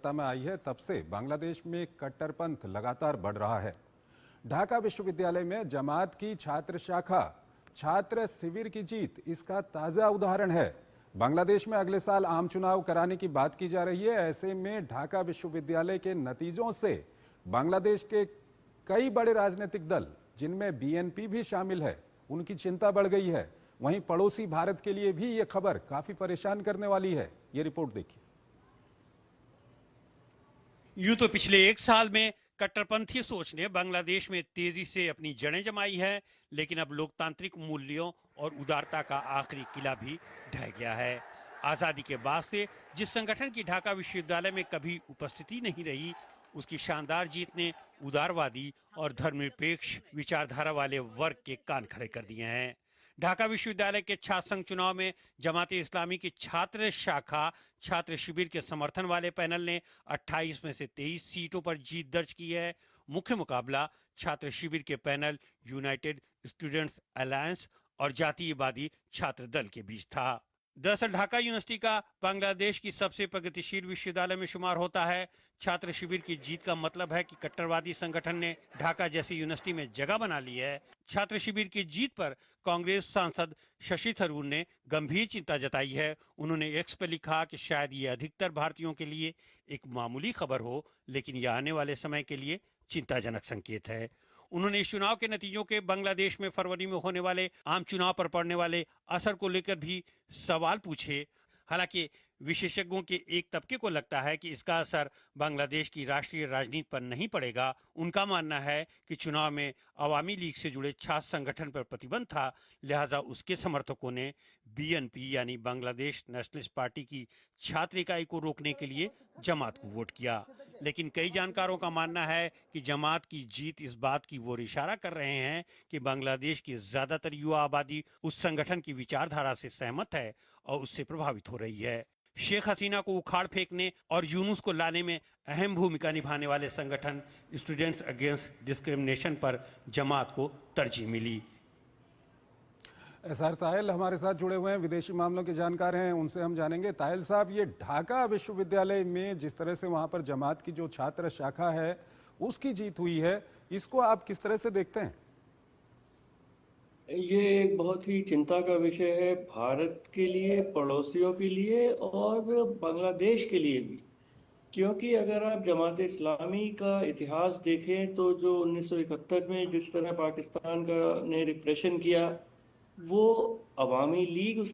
सत्ता में आई है तब से बांग्लादेश में कट्टरपंथ लगातार बढ़ रहा है। ढाका विश्वविद्यालय में जमात की छात्र शाखा छात्र शिविर की जीत इसका ताजा उदाहरण है। बांग्लादेश में अगले साल आम चुनाव कराने की बात की जा रही है। ऐसे में ढाका विश्वविद्यालय के नतीजों से बांग्लादेश के कई बड़े राजनीतिक दल, जिनमें बीएनपी भी शामिल है, उनकी चिंता बढ़ गई है। वहीं पड़ोसी भारत के लिए भी ये खबर काफी परेशान करने वाली है। ये रिपोर्ट देखिए। यूं तो पिछले एक साल में कट्टरपंथी सोच ने बांग्लादेश में तेजी से अपनी जड़ें जमाई है, लेकिन अब लोकतांत्रिक मूल्यों और उदारता का आखिरी किला भी ढह गया है। आजादी के बाद से जिस संगठन की ढाका विश्वविद्यालय में कभी उपस्थिति नहीं रही, उसकी शानदार जीत ने उदारवादी और धर्मनिरपेक्ष विचारधारा वाले वर्ग के कान खड़े कर दिए हैं। ढाका विश्वविद्यालय के छात्र संघ चुनाव में जमाते इस्लामी की छात्र शाखा छात्र शिविर के समर्थन वाले पैनल ने 28 में से 23 सीटों पर जीत दर्ज की है। मुख्य मुकाबला छात्र शिविर के पैनल यूनाइटेड स्टूडेंट्स अलायंस और जातीयवादी छात्र दल के बीच था। दरअसल ढाका यूनिवर्सिटी का बांग्लादेश की सबसे प्रगतिशील विश्वविद्यालय में शुमार होता है। छात्र शिविर की जीत का मतलब है कि कट्टरवादी संगठन ने ढाका जैसी यूनिवर्सिटी में जगह बना ली है। छात्र शिविर की जीत पर कांग्रेस सांसद शशि थरूर ने गंभीर चिंता जताई है। उन्होंने एक्स पर लिखा कि शायद ये अधिकतर भारतीयों के लिए एक मामूली खबर हो, लेकिन यह आने वाले समय के लिए चिंताजनक संकेत है। उन्होंने इस चुनाव के नतीजों के बांग्लादेश में फरवरी में होने वाले आम चुनाव पर पड़ने वाले असर को लेकर भी सवाल पूछे। हालांकि विशेषज्ञों के एक तबके को लगता है कि इसका असर बांग्लादेश की राष्ट्रीय राजनीति पर नहीं पड़ेगा। उनका मानना है कि चुनाव में अवामी लीग से जुड़े छात्र संगठन पर प्रतिबंध था, लिहाजा उसके समर्थकों ने बीएनपी यानी बांग्लादेश नेशनलिस्ट पार्टी की छात्र इकाई को रोकने के लिए जमात को वोट किया। लेकिन कई जानकारों का मानना है कि जमात की जीत इस बात की ओर इशारा कर रहे हैं कि बांग्लादेश की ज्यादातर युवा आबादी उस संगठन की विचारधारा से सहमत है और उससे प्रभावित हो रही है। शेख हसीना को उखाड़ फेंकने और यूनुस को लाने में अहम भूमिका निभाने वाले संगठन स्टूडेंट्स अगेंस्ट डिस्क्रिमिनेशन पर जमात को तरजीह मिली। एसआर तायल हमारे साथ जुड़े हुए हैं, विदेशी मामलों के जानकार हैं, उनसे हम जानेंगे। तायल साहब, ये ढाका विश्वविद्यालय में जिस तरह से वहां पर जमात की जो छात्र शाखा है उसकी जीत हुई है, इसको आप किस तरह से देखते हैं? ये एक बहुत ही चिंता का विषय है भारत के लिए, पड़ोसियों के लिए और बांग्लादेश के लिए भी। क्योंकि अगर आप जमात इस्लामी का इतिहास देखें तो जो 1971 में जिस तरह पाकिस्तान का ने रिप्रेशन किया, वो अवामी लीग